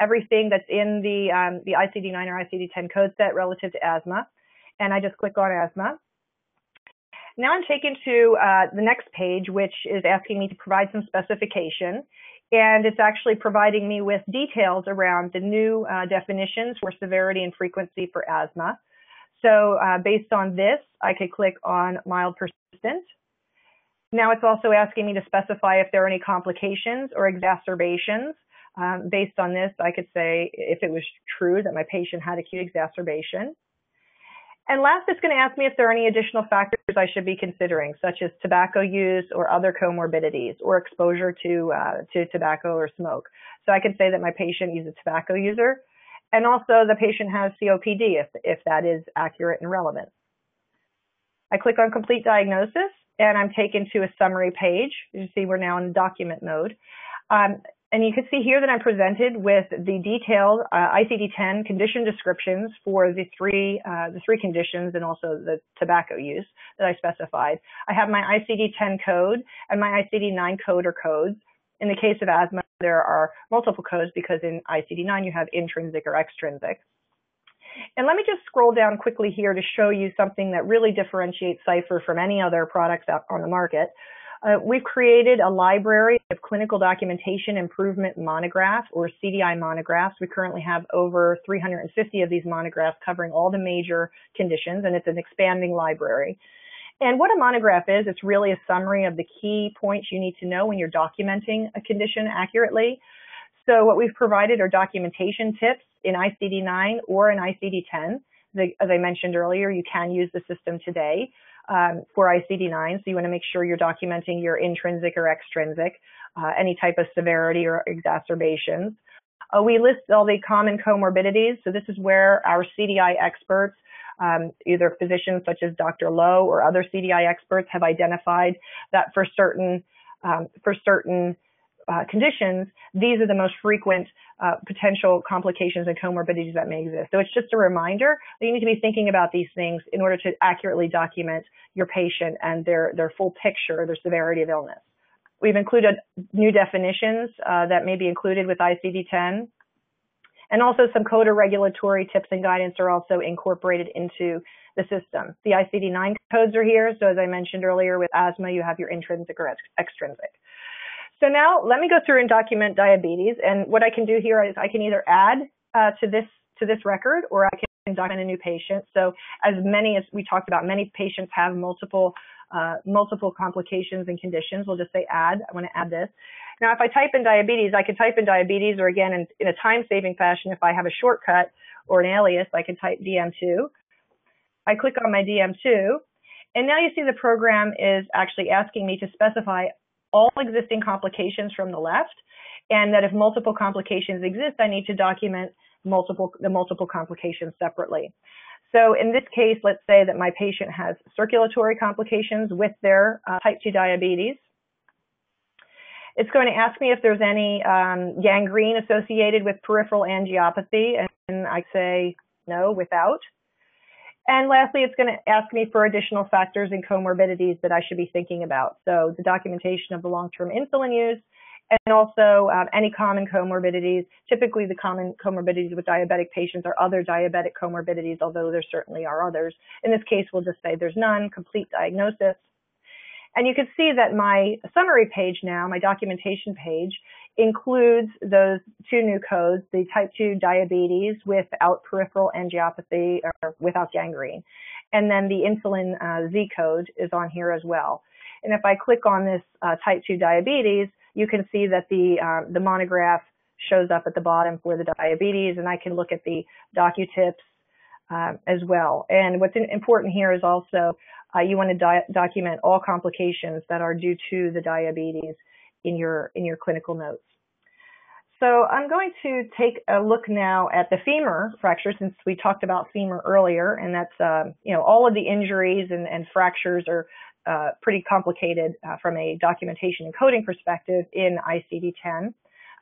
Everything that's in the ICD-9 or ICD-10 code set relative to asthma. And I just click on asthma. Now I'm taken to the next page, which is asking me to provide some specification. And it's actually providing me with details around the new definitions for severity and frequency for asthma. So based on this, I could click on mild persistent. Now it's also asking me to specify if there are any complications or exacerbations. Based on this, I could say if it was true that my patient had acute exacerbation. And last, it's going to ask me if there are any additional factors I should be considering, such as tobacco use or other comorbidities or exposure to tobacco or smoke. So I can say that my patient is a tobacco user, and also the patient has COPD if that is accurate and relevant. I click on Complete Diagnosis, and I'm taken to a summary page. You see we're now in document mode. And you can see here that I'm presented with the detailed ICD-10 condition descriptions for the three conditions and also the tobacco use that I specified. I have my ICD-10 code and my ICD-9 code or codes. In the case of asthma, there are multiple codes because in ICD-9 you have intrinsic or extrinsic. And let me just scroll down quickly here to show you something that really differentiates Cipher from any other products out on the market. We've created a library of clinical documentation improvement monographs or CDI monographs. We currently have over 350 of these monographs covering all the major conditions, and it's an expanding library. And what a monograph is, it's really a summary of the key points you need to know when you're documenting a condition accurately. So what we've provided are documentation tips in ICD-9 or in ICD-10. As I mentioned earlier, you can use the system today for ICD-9, so you want to make sure you're documenting your intrinsic or extrinsic, any type of severity or exacerbations. We list all the common comorbidities, so this is where our CDI experts, either physicians such as Dr. Lowe or other CDI experts, have identified that for certain conditions, these are the most frequent potential complications and comorbidities that may exist. So it's just a reminder that you need to be thinking about these things in order to accurately document your patient and their full picture, their severity of illness. We've included new definitions that may be included with ICD-10. And also some code or regulatory tips and guidance are also incorporated into the system. The ICD-9 codes are here. So as I mentioned earlier, with asthma, you have your intrinsic or extrinsic. So now let me go through and document diabetes. And what I can do here is I can either add to this record, or I can document a new patient. So as we talked about, many patients have multiple complications and conditions. We'll just say add. I want to add this. Now, if I type in diabetes, I can type in diabetes, or again, in a time-saving fashion, if I have a shortcut or an alias, I can type DM2. I click on my DM2, and now you see the program is actually asking me to specify all existing complications from the left, and that if multiple complications exist, I need to document the multiple complications separately. So in this case, let's say that my patient has circulatory complications with their type 2 diabetes. It's going to ask me if there's any gangrene associated with peripheral angiopathy, and I say no, without. And lastly, it's going to ask me for additional factors and comorbidities that I should be thinking about. So the documentation of the long-term insulin use, and also any common comorbidities. Typically, the common comorbidities with diabetic patients are other diabetic comorbidities, although there certainly are others. In this case, we'll just say there's none, complete diagnosis. And you can see that my summary page now, my documentation page, includes those two new codes, the type 2 diabetes without peripheral angiopathy or without gangrene. And then the insulin Z code is on here as well. And if I click on this type 2 diabetes, you can see that the monograph shows up at the bottom for the diabetes, and I can look at the DocuTips as well. And what's important here is also you want to document all complications that are due to the diabetes in your clinical notes. So I'm going to take a look now at the femur fracture, since we talked about femur earlier, and that's all of the injuries and fractures are pretty complicated from a documentation and coding perspective in ICD-10.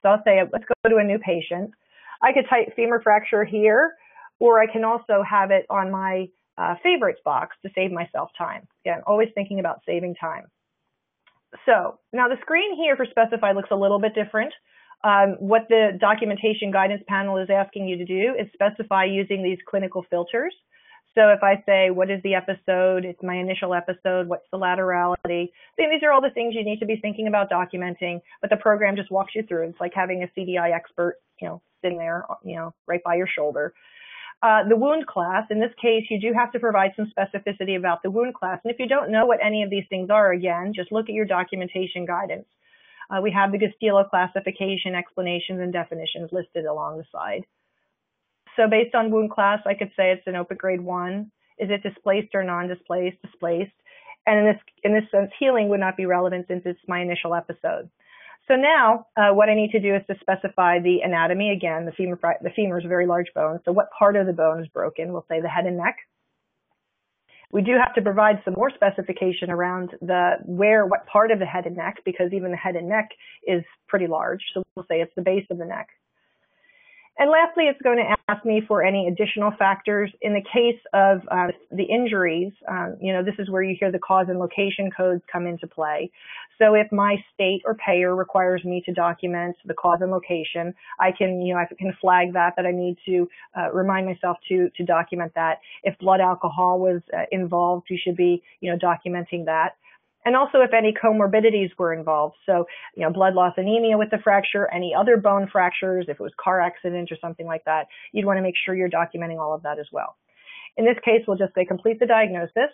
So I'll say, let's go to a new patient. I could type femur fracture here, or I can also have it on my favorites box to save myself time. Again, always thinking about saving time. So now the screen here for specify looks a little bit different. What the documentation guidance panel is asking you to do is specify using these clinical filters. So if I say, what is the episode? It's my initial episode. What's the laterality? These are all the things you need to be thinking about documenting, but the program just walks you through. It's like having a CDI expert, sitting there, right by your shoulder. the wound class. In this case, you do have to provide some specificity about the wound class. And if you don't know what any of these things are, again, just look at your documentation guidance. We have the Gustilo classification, explanations, and definitions listed along the side. So based on wound class, I could say it's an open grade 1. Is it displaced or non-displaced? Displaced. And in this sense, healing would not be relevant since it's my initial episode. So now what I need to do is to specify the anatomy. Again, the femur is a very large bone. So what part of the bone is broken? We'll say the head and neck. We do have to provide some more specification around what part of the head and neck, because even the head and neck is pretty large. So we'll say it's the base of the neck. And lastly, it's going to ask me for any additional factors. In the case of the injuries, this is where you hear the cause and location codes come into play. So if my state or payer requires me to document the cause and location, I can flag that I need to remind myself to document that. If blood alcohol was involved, you should be, documenting that. And also if any comorbidities were involved. So, blood loss anemia with the fracture, any other bone fractures, if it was car accident or something like that, you'd want to make sure you're documenting all of that as well. In this case, we'll just say complete the diagnosis.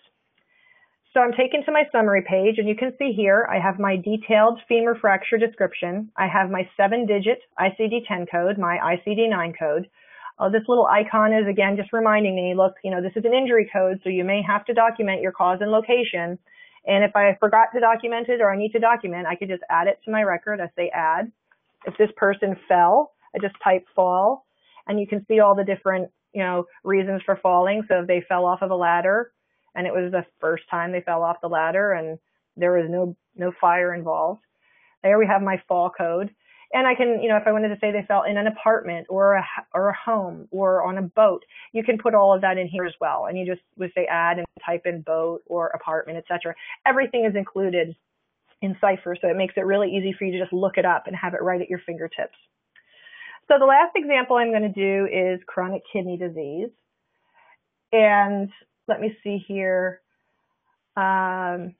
So I'm taken to my summary page, and you can see here I have my detailed femur fracture description. I have my 7-digit ICD-10 code, my ICD-9 code. This little icon is, again, just reminding me, look, this is an injury code, so you may have to document your cause and location. And if I forgot to document it or I need to document, I could just add it to my record. I say add. If this person fell, I just type fall. And you can see all the different, reasons for falling. So if they fell off of a ladder and it was the first time they fell off the ladder and there was no fire involved, there we have my fall code. And I can, if I wanted to say they fell in an apartment or a home or on a boat, you can put all of that in here as well. And you just would say add and type in boat or apartment, etc. Everything is included in Cipher, so it makes it really easy for you to just look it up and have it right at your fingertips. So the last example I'm going to do is chronic kidney disease. And let me see here. Let's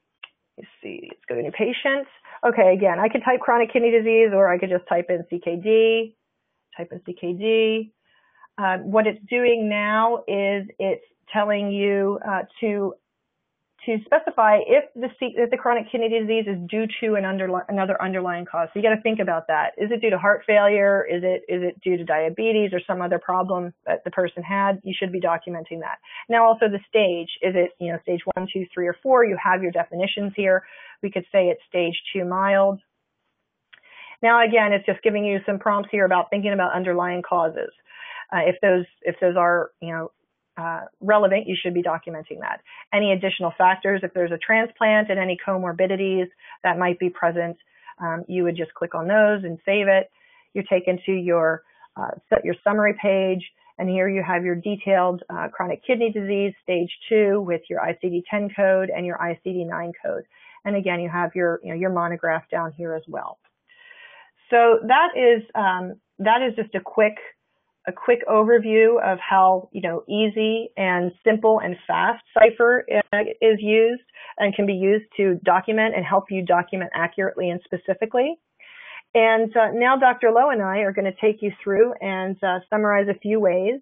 go to new patient. Okay, again, I could type chronic kidney disease, or I could just type in CKD. What it's doing now is it's telling you to specify if the chronic kidney disease is due to another underlying cause. So you got to think about that. Is it due to heart failure? Is it due to diabetes or some other problem that the person had? You should be documenting that. Now also the stage. Is it stage 1, 2, 3, or 4? You have your definitions here. We could say it's stage 2 mild. Now again, it's just giving you some prompts here about thinking about underlying causes. If those are relevant, you should be documenting that. Any additional factors, if there's a transplant and any comorbidities that might be present, you would just click on those and save it. You're taken to your summary page, and here you have your detailed chronic kidney disease stage 2 with your ICD-10 code and your ICD-9 code. And again, you have your monograph down here as well. So that is just a quick overview of how easy and simple and fast Cipher is used and can be used to document and help you document accurately and specifically. And now Dr. Lowe and I are going to take you through and summarize a few ways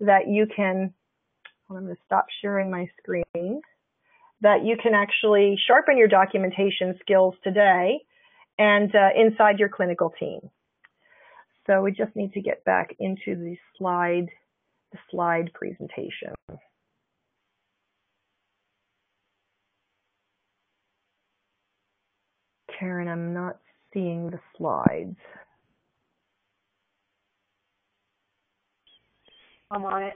that you can. I'm going to stop sharing my screen. That you can actually sharpen your documentation skills today and inside your clinical team. So we just need to get back into the slide presentation. Karen, I'm not seeing the slides. I'm on it.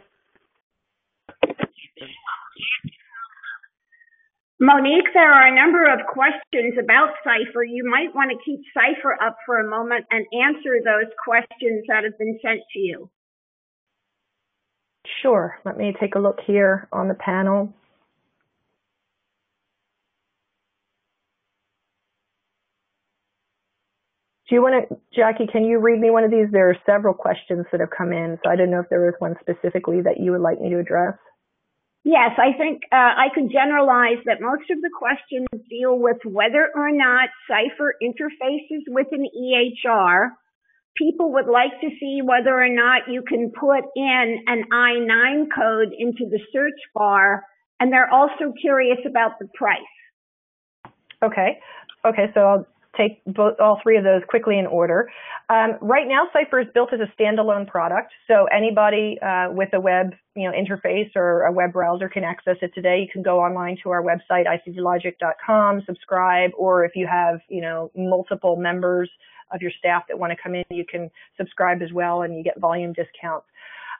Monique, there are a number of questions about Cipher. You might want to keep Cipher up for a moment and answer those questions that have been sent to you. Sure. Let me take a look here on the panel. Do you want to, Jackie, can you read me one of these? There are several questions that have come in, so I don't know if there was one specifically that you would like me to address. Yes, I think I can generalize that most of the questions deal with whether or not Cipher interfaces with an EHR, people would like to see whether or not you can put in an I-9 code into the search bar, and they're also curious about the price. Okay, so I'll take all three of those quickly in order. Right now, Cipher is built as a standalone product, so anybody with a web interface or a web browser can access it today. You can go online to our website, icdlogic.com, subscribe, or if you have multiple members of your staff that want to come in, you can subscribe as well, and you get volume discounts.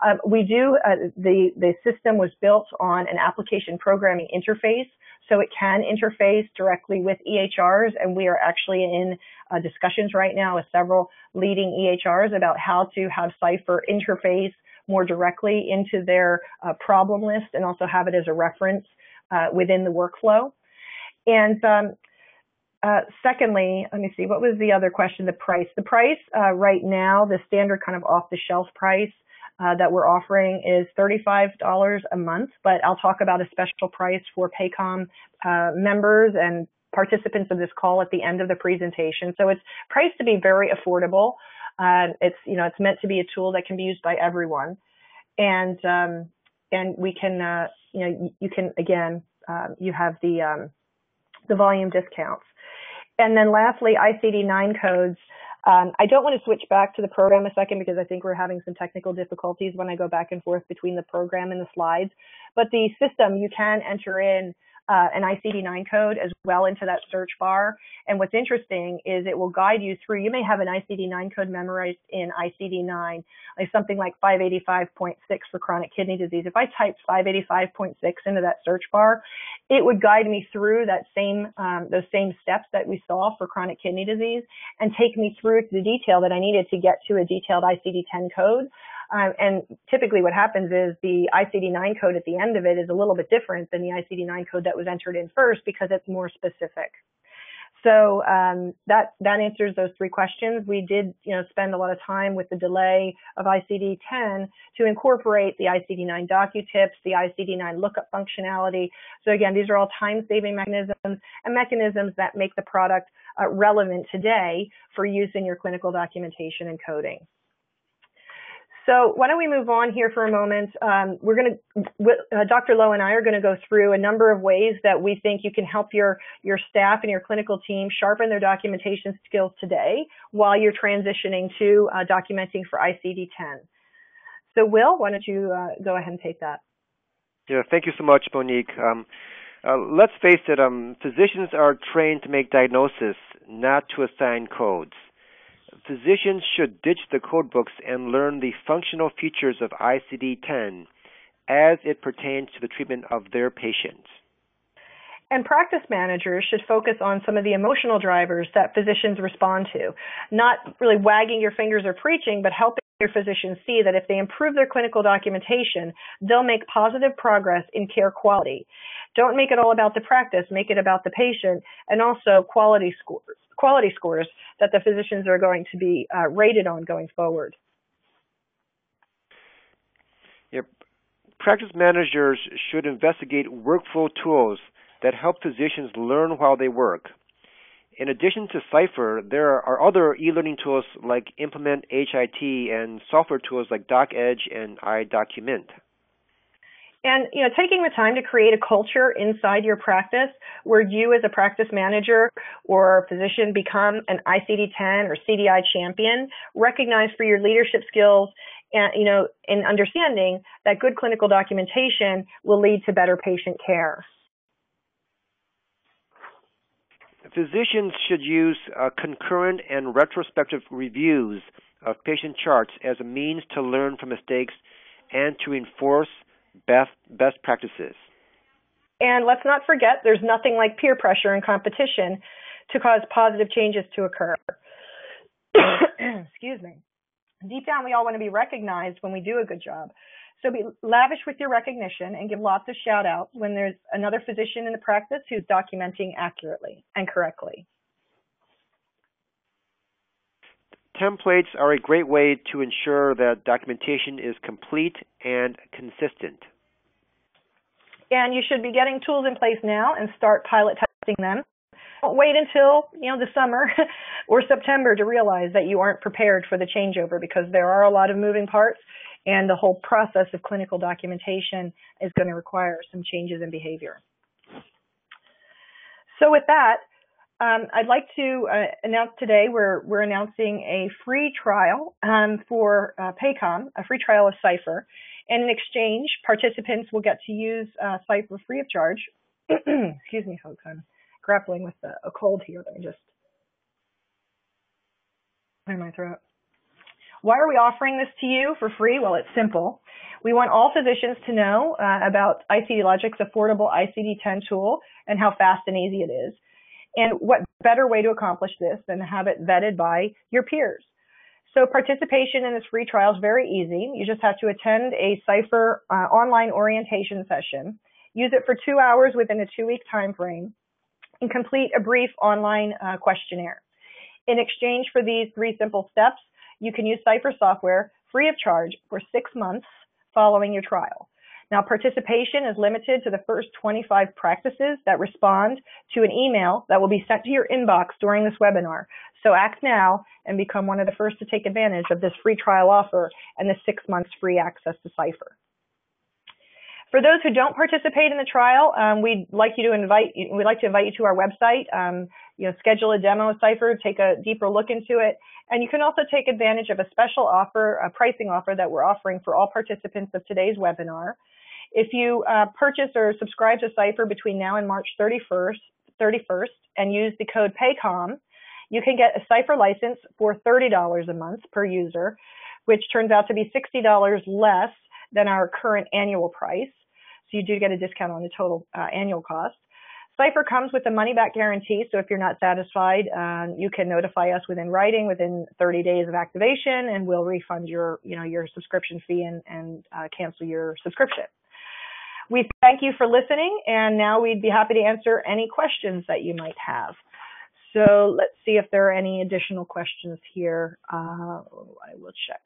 The system was built on an application programming interface, so it can interface directly with EHRs, and we are actually in discussions right now with several leading EHRs about how to have Cipher interface more directly into their problem list and also have it as a reference within the workflow. And secondly, let me see, what was the other question? The price. The price right now, the standard kind of off-the-shelf price that we're offering is $35 a month, but I'll talk about a special price for Paycom members and participants of this call at the end of the presentation. So it's priced to be very affordable. It's meant to be a tool that can be used by everyone, and we can you can again you have the volume discounts. And then lastly, ICD-9 codes. I don't want to switch back to the program a second because I think we're having some technical difficulties when I go back and forth between the program and the slides. But the system, you can enter in an ICD-9 code as well into that search bar. And what's interesting is it will guide you through. You may have an ICD-9 code memorized in ICD-9, like something like 585.6 for chronic kidney disease. If I typed 585.6 into that search bar, it would guide me through that those same steps that we saw for chronic kidney disease and take me through the detail that I needed to get to a detailed ICD-10 code. And typically what happens is the ICD-9 code at the end of it is a little bit different than the ICD-9 code that was entered in first because it's more specific. So that answers those three questions. We did spend a lot of time with the delay of ICD-10 to incorporate the ICD-9 docu-tips, the ICD-9 lookup functionality. So again, these are all time-saving mechanisms and mechanisms that make the product relevant today for use in your clinical documentation and coding. So why don't we move on here for a moment? Dr. Lowe and I are going to go through a number of ways that we think you can help your staff and your clinical team sharpen their documentation skills today while you're transitioning to documenting for ICD-10. So Will, why don't you go ahead and take that? Yeah, thank you so much, Monique. Let's face it, physicians are trained to make diagnosis, not to assign codes. Physicians should ditch the code books and learn the functional features of ICD-10 as it pertains to the treatment of their patients. And practice managers should focus on some of the emotional drivers that physicians respond to, not really wagging your fingers or preaching, but helping your physicians see that if they improve their clinical documentation, they'll make positive progress in care quality. Don't make it all about the practice, make it about the patient, and also quality scores that the physicians are going to be rated on going forward. Yep. Practice managers should investigate workflow tools that help physicians learn while they work. In addition to Cipher, there are other e-learning tools like Implement HIT and software tools like DocEdge and iDocument. And, taking the time to create a culture inside your practice where you as a practice manager or physician become an ICD-10 or CDI champion, recognized for your leadership skills and, in understanding that good clinical documentation will lead to better patient care. Physicians should use concurrent and retrospective reviews of patient charts as a means to learn from mistakes and to enforce best practices. And let's not forget, there's nothing like peer pressure and competition to cause positive changes to occur. Excuse me. Deep down, we all want to be recognized when we do a good job. So be lavish with your recognition and give lots of shout outs when there's another physician in the practice who's documenting accurately and correctly. Templates are a great way to ensure that documentation is complete and consistent. And you should be getting tools in place now and start pilot testing them. wait until, the summer or September to realize that you aren't prepared for the changeover, because there are a lot of moving parts, and the whole process of clinical documentation is going to require some changes in behavior. So with that, I'd like to announce today we're announcing a free trial for Paycom, a free trial of Cipher. And in exchange, participants will get to use Cipher free of charge. Excuse me, folks, I'm grappling with a cold here. Let me just clear my throat. Why are we offering this to you for free? Well, it's simple. We want all physicians to know about ICD-Logic's affordable ICD-10 tool and how fast and easy it is. And what better way to accomplish this than to have it vetted by your peers? So participation in this free trial is very easy. You just have to attend a Cipher online orientation session, use it for 2 hours within a 2-week time frame, and complete a brief online questionnaire. In exchange for these 3 simple steps, you can use Cipher software free of charge for 6 months following your trial. Now, participation is limited to the first 25 practices that respond to an email that will be sent to your inbox during this webinar. So act now and become one of the first to take advantage of this free trial offer and the 6 months free access to Cipher. For those who don't participate in the trial, we'd like to invite you to our website. Schedule a demo of Cipher, take a deeper look into it, and you can also take advantage of a special offer, a pricing offer that we're offering for all participants of today's webinar. If you purchase or subscribe to Cipher between now and March 31st, and use the code PAYCOM, you can get a Cipher license for $30 a month per user, which turns out to be $60 less than our current annual price. So you do get a discount on the total annual cost. Cipher comes with a money-back guarantee, so if you're not satisfied, you can notify us within writing within 30 days of activation, and we'll refund your subscription fee and cancel your subscription. We thank you for listening, and now we'd be happy to answer any questions that you might have. So let's see if there are any additional questions here. I will check.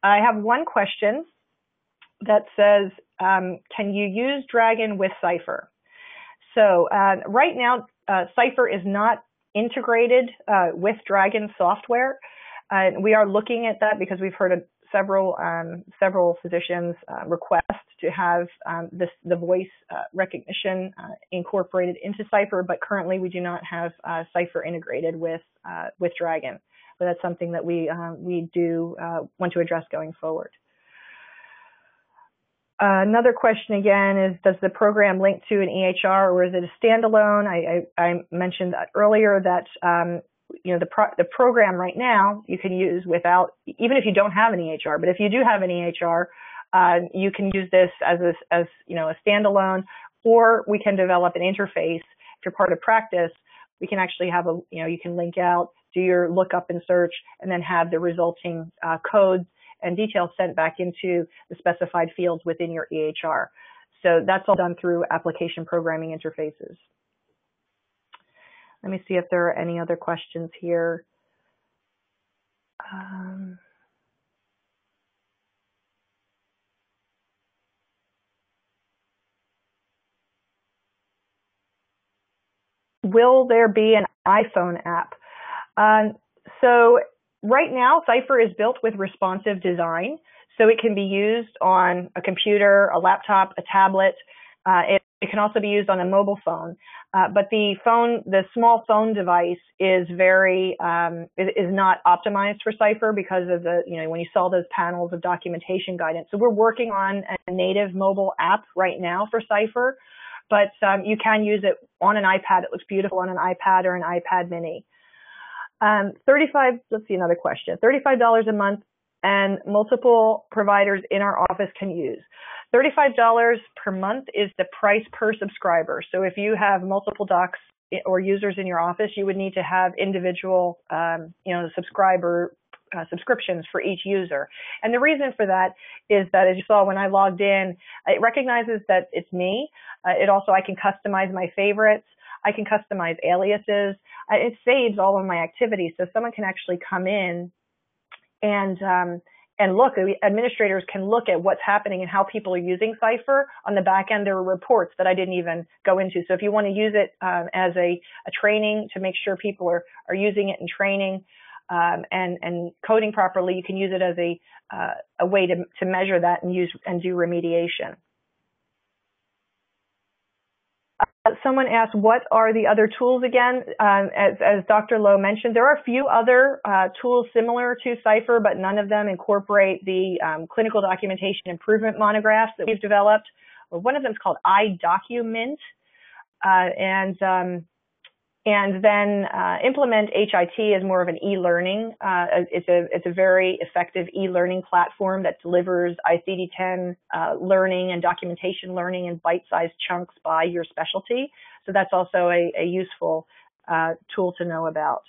I have one question that says, can you use Dragon with Cipher? So right now, Cipher is not integrated with Dragon software. We are looking at that because we've heard several physicians request to have the voice recognition incorporated into Cipher, but currently we do not have Cipher integrated with Dragon. But that's something that we do want to address going forward. Another question again is, does the program link to an EHR or is it a standalone? I mentioned that earlier that the program right now you can use without, even if you don't have an EHR, but if you do have an EHR, you can use this as a standalone, or we can develop an interface. If you're part of practice, we can actually have you can link out, do your lookup and search, and then have the resulting codes and details sent back into the specified fields within your EHR. So that's all done through application programming interfaces. Let me see if there are any other questions here. Will there be an iPhone app? So right now, Cipher is built with responsive design, so it can be used on a computer, a laptop, a tablet. It can also be used on a mobile phone. But the small phone device is not optimized for Cipher because of when you saw those panels of documentation guidance. So we're working on a native mobile app right now for Cipher, but you can use it on an iPad. It looks beautiful on an iPad or an iPad mini. Let's see another question. $35 a month and multiple providers in our office can use. $35 per month is the price per subscriber. So if you have multiple docs or users in your office, you would need to have individual, subscriptions for each user. And the reason for that is that, as you saw when I logged in, it recognizes that it's me. I can customize my favorites. I can customize aliases. It saves all of my activities. So someone can actually come in and look, administrators can look at what's happening and how people are using Cipher. On the back end, there are reports that I didn't even go into. So if you want to use it as a training to make sure people are using it in training and coding properly, you can use it as a way to measure that and do remediation. Someone asked, what are the other tools again? As Dr. Lowe mentioned, there are a few other tools similar to Cipher, but none of them incorporate the clinical documentation improvement monographs that we've developed. One of them is called iDocument, and then Implement HIT is more of an e-learning. It's a very effective e-learning platform that delivers ICD-10 learning and documentation learning in bite-sized chunks by your specialty. So that's also a useful tool to know about.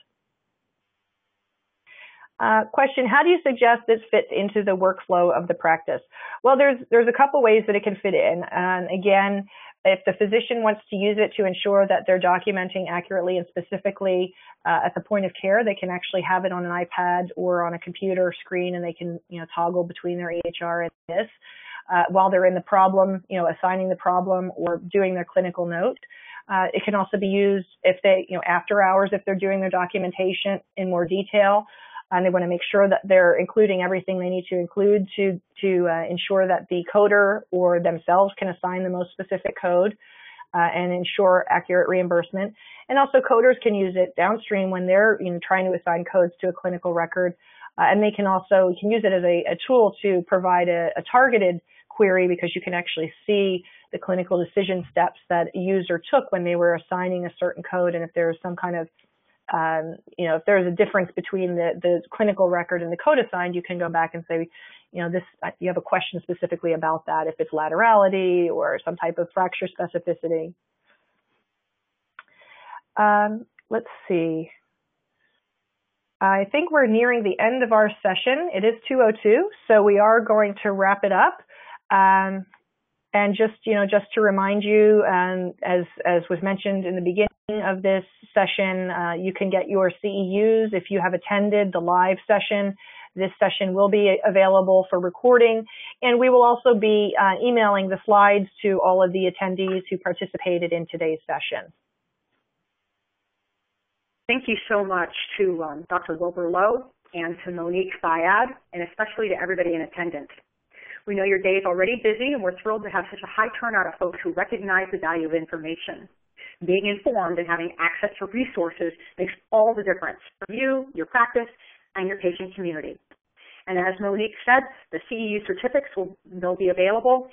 Question, how do you suggest this fits into the workflow of the practice? Well, there's a couple ways that it can fit in. And again, if the physician wants to use it to ensure that they're documenting accurately and specifically at the point of care, they can actually have it on an iPad or on a computer screen, and they can toggle between their EHR and this while they're in the problem, assigning the problem or doing their clinical note. It can also be used if they, after hours, if they're doing their documentation in more detail. And they want to make sure that they're including everything they need to include to ensure that the coder or themselves can assign the most specific code and ensure accurate reimbursement. And also coders can use it downstream when they're trying to assign codes to a clinical record. And they can also use it as a tool to provide a targeted query, because you can actually see the clinical decision steps that a user took when they were assigning a certain code. And if there's some kind of if there's a difference between the clinical record and the code assigned, you can go back and say, you have a question specifically about that, if it's laterality or some type of fracture specificity. Let's see. I think we're nearing the end of our session. It is 2:02, so we are going to wrap it up. And just to remind you, as was mentioned in the beginning of this session, you can get your CEUs if you have attended the live session. This session will be available for recording, and we will also be emailing the slides to all of the attendees who participated in today's session. Thank you so much to Dr. Wilbur-Lowe and to Monique Syed, and especially to everybody in attendance. We know your day is already busy, and we're thrilled to have such a high turnout of folks who recognize the value of information. Being informed and having access to resources makes all the difference for you, your practice, and your patient community. And as Monique said, the CEU certificates they'll be available.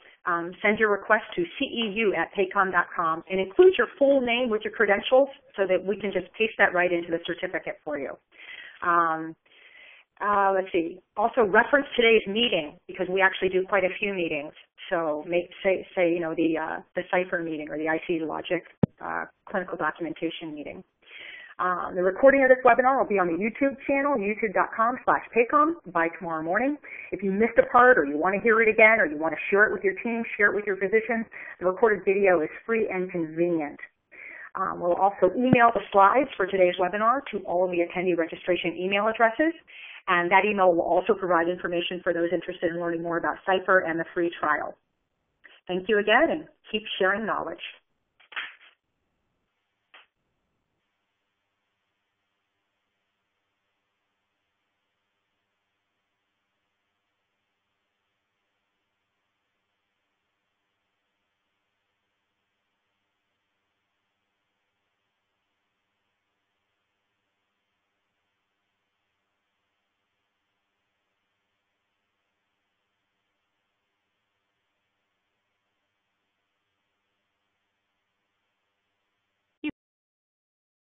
Send your request to ceu@paycom.com and include your full name with your credentials so that we can just paste that right into the certificate for you. Let's see. Also reference today's meeting, because we actually do quite a few meetings. So say the Cipher meeting or the IC Logic clinical documentation meeting. The recording of this webinar will be on the YouTube channel, youtube.com/paycom by tomorrow morning. If you missed a part or you want to hear it again or you want to share it with your team, share it with your physicians, the recorded video is free and convenient. We'll also email the slides for today's webinar to all of the attendee registration email addresses. And that email will also provide information for those interested in learning more about Cipher and the free trial. Thank you again, and keep sharing knowledge.